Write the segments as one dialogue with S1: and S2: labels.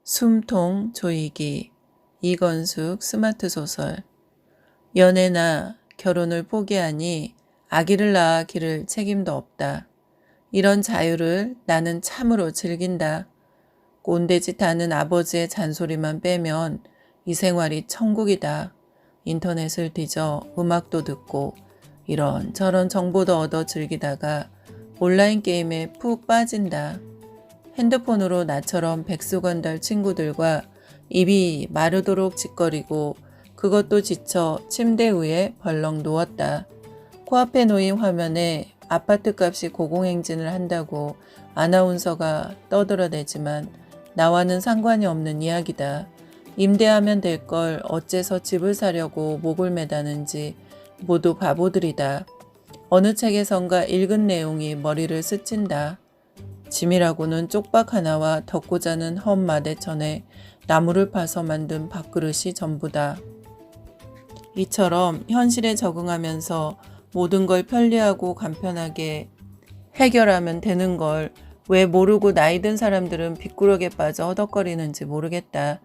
S1: 숨통 조이기 이건숙 스마트 소설. 연애나 결혼을 포기하니 아기를 낳아 기를 책임도 없다. 이런 자유를 나는 참으로 즐긴다. 꼰대짓 하는 아버지의 잔소리만 빼면 이 생활이 천국이다. 인터넷을 뒤져 음악도 듣고 이런저런 정보도 얻어 즐기다가 온라인 게임에 푹 빠진다. 핸드폰으로 나처럼 백수건달 친구들과 입이 마르도록 짓거리고 그것도 지쳐 침대 위에 벌렁 누웠다. 코앞에 놓인 화면에 아파트 값이 고공행진을 한다고 아나운서가 떠들어대지만 나와는 상관이 없는 이야기다. 임대하면 될 걸 어째서 집을 사려고 목을 매다는지 모두 바보들이다. 어느 책에선가 읽은 내용이 머리를 스친다. 짐이라고는 쪽박 하나와 덮고 자는 험 마대천에 나무를 파서 만든 밥그릇이 전부다. 이처럼 현실에 적응하면서 모든 걸 편리하고 간편하게 해결하면 되는 걸 왜 모르고 나이 든 사람들은 빗구렁에 빠져 허덕거리는지 모르겠다.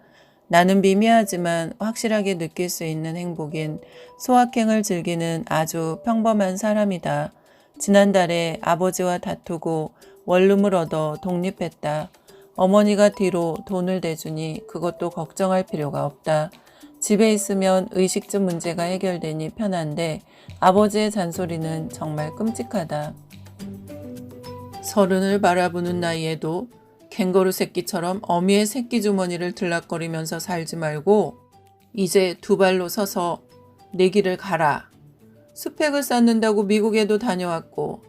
S1: 나는 미미하지만 확실하게 느낄 수 있는 행복인 소확행을 즐기는 아주 평범한 사람이다. 지난달에 아버지와 다투고 원룸을 얻어 독립했다. 어머니가 뒤로 돈을 대주니 그것도 걱정할 필요가 없다. 집에 있으면 의식주 문제가 해결되니 편한데 아버지의 잔소리는 정말 끔찍하다. 30을 바라보는 나이에도 캥거루 새끼처럼 어미의 새끼 주머니를 들락거리면서 살지 말고 이제 두 발로 서서 내 길을 가라. 스펙을 쌓는다고 미국에도 다녀왔고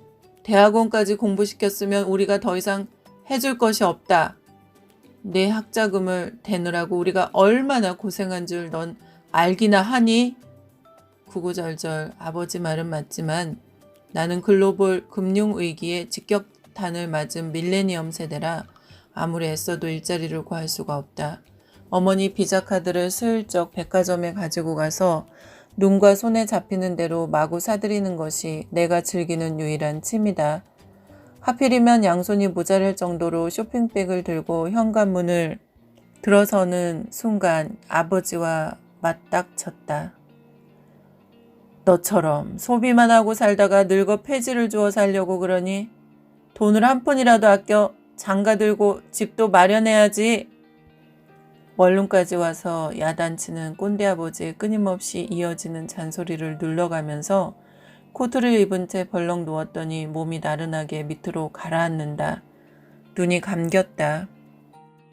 S1: 대학원까지 공부시켰으면 우리가 더 이상 해줄 것이 없다. 내 학자금을 대느라고 우리가 얼마나 고생한 줄 넌 알기나 하니? 구구절절 아버지 말은 맞지만 나는 글로벌 금융위기에 직격탄을 맞은 밀레니엄 세대라 아무리 애써도 일자리를 구할 수가 없다. 어머니 비자카드를 슬쩍 백화점에 가지고 가서 눈과 손에 잡히는 대로 마구 사들이는 것이 내가 즐기는 유일한 취미다. 하필이면 양손이 모자랄 정도로 쇼핑백을 들고 현관문을 들어서는 순간 아버지와 맞닥쳤다. 너처럼 소비만 하고 살다가 늙어 폐지를 주워 살려고 그러니 돈을 한 푼이라도 아껴 장가 들고 집도 마련해야지. 원룸까지 와서 야단치는 꼰대 아버지의 끊임없이 이어지는 잔소리를 눌러가면서 코트를 입은 채 벌렁 누웠더니 몸이 나른하게 밑으로 가라앉는다. 눈이 감겼다.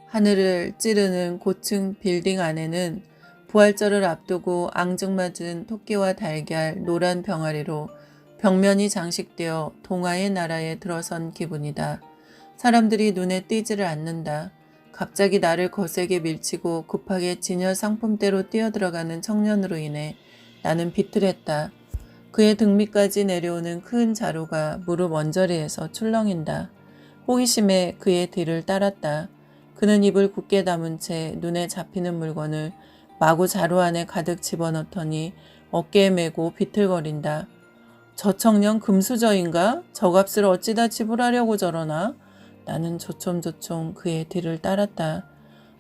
S1: 하늘을 찌르는 고층 빌딩 안에는 부활절을 앞두고 앙증맞은 토끼와 달걀, 노란 병아리로 벽면이 장식되어 동화의 나라에 들어선 기분이다. 사람들이 눈에 띄지를 않는다. 갑자기 나를 거세게 밀치고 급하게 진열 상품대로 뛰어들어가는 청년으로 인해 나는 비틀했다. 그의 등 밑까지 내려오는 큰 자루가 무릎 언저리에서 출렁인다. 호기심에 그의 뒤를 따랐다. 그는 입을 굳게 다문 채 눈에 잡히는 물건을 마구 자루 안에 가득 집어넣더니 어깨에 메고 비틀거린다. 저 청년 금수저인가? 저 값을 어찌다 지불하려고 저러나? 나는 조총조총 그의 뒤를 따랐다.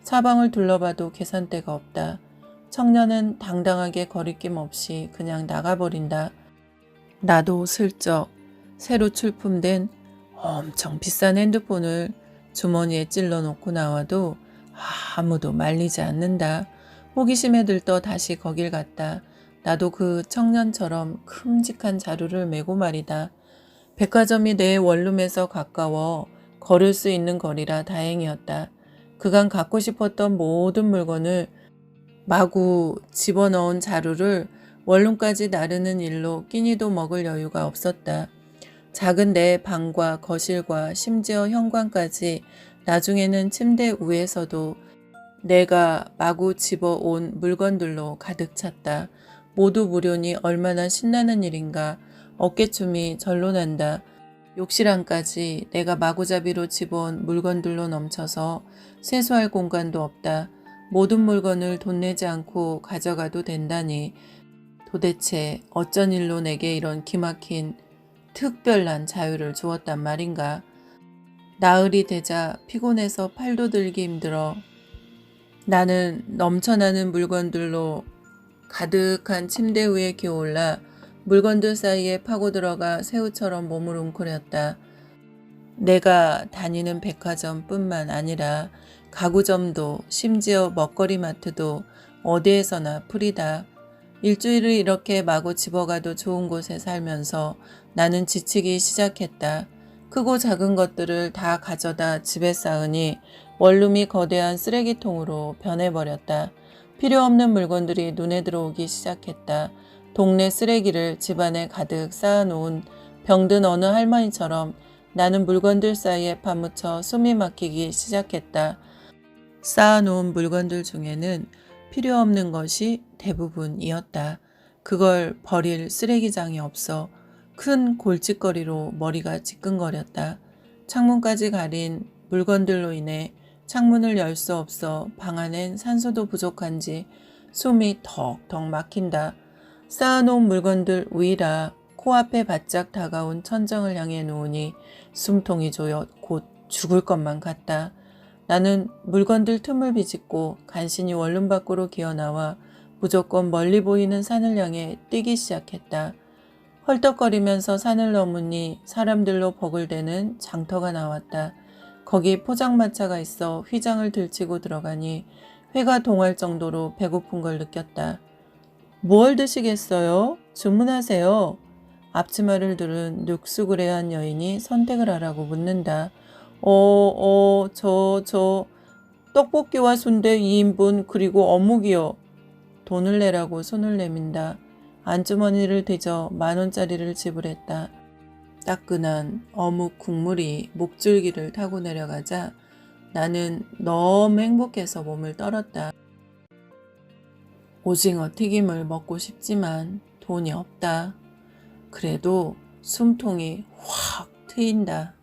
S1: 사방을 둘러봐도 계산대가 없다. 청년은 당당하게 거리낌 없이 그냥 나가버린다. 나도 슬쩍 새로 출품된 엄청 비싼 핸드폰을 주머니에 찔러 놓고 나와도 아무도 말리지 않는다. 호기심에 들떠 다시 거길 갔다. 나도 그 청년처럼 큼직한 자루를 메고 말이다. 백화점이 내 원룸에서 가까워 걸을 수 있는 거리라 다행이었다. 그간 갖고 싶었던 모든 물건을 마구 집어넣은 자루를 원룸까지 나르는 일로 끼니도 먹을 여유가 없었다. 작은 내 방과 거실과 심지어 현관까지 나중에는 침대 위에서도 내가 마구 집어온 물건들로 가득 찼다. 모두 무료니 얼마나 신나는 일인가. 어깨춤이 절로 난다. 욕실 안까지 내가 마구잡이로 집어온 물건들로 넘쳐서 세수할 공간도 없다. 모든 물건을 돈 내지 않고 가져가도 된다니 도대체 어쩐 일로 내게 이런 기막힌 특별한 자유를 주었단 말인가. 나흘이 되자 피곤해서 팔도 들기 힘들어 나는 넘쳐나는 물건들로 가득한 침대 위에 기어올라 물건들 사이에 파고 들어가 새우처럼 몸을 웅크렸다. 내가 다니는 백화점뿐만 아니라 가구점도 심지어 먹거리 마트도 어디에서나 풀이다. 일주일을 이렇게 마구 집어가도 좋은 곳에 살면서 나는 지치기 시작했다. 크고 작은 것들을 다 가져다 집에 쌓으니 원룸이 거대한 쓰레기통으로 변해버렸다. 필요 없는 물건들이 눈에 들어오기 시작했다. 동네 쓰레기를 집안에 가득 쌓아놓은 병든 어느 할머니처럼 나는 물건들 사이에 파묻혀 숨이 막히기 시작했다. 쌓아놓은 물건들 중에는 필요 없는 것이 대부분이었다. 그걸 버릴 쓰레기장이 없어 큰 골칫거리로 머리가 지끈거렸다. 창문까지 가린 물건들로 인해 창문을 열 수 없어 방 안엔 산소도 부족한지 숨이 턱턱 막힌다. 쌓아놓은 물건들 위라 코앞에 바짝 다가온 천정을 향해 놓으니 숨통이 조여 곧 죽을 것만 같다. 나는 물건들 틈을 비집고 간신히 원룸 밖으로 기어나와 무조건 멀리 보이는 산을 향해 뛰기 시작했다. 헐떡거리면서 산을 넘으니 사람들로 버글대는 장터가 나왔다. 거기 포장마차가 있어 휘장을 들치고 들어가니 회가 동할 정도로 배고픈 걸 느꼈다. 뭘 드시겠어요? 주문하세요. 앞치마를 두른 늑수그레한 여인이 선택을 하라고 묻는다. 떡볶이와 순대 2인분 그리고 어묵이요. 돈을 내라고 손을 내민다. 안주머니를 뒤져 10,000원짜리를 지불했다. 따끈한 어묵 국물이 목줄기를 타고 내려가자 나는 너무 행복해서 몸을 떨었다. 오징어 튀김을 먹고 싶지만 돈이 없다. 그래도 숨통이 확 트인다.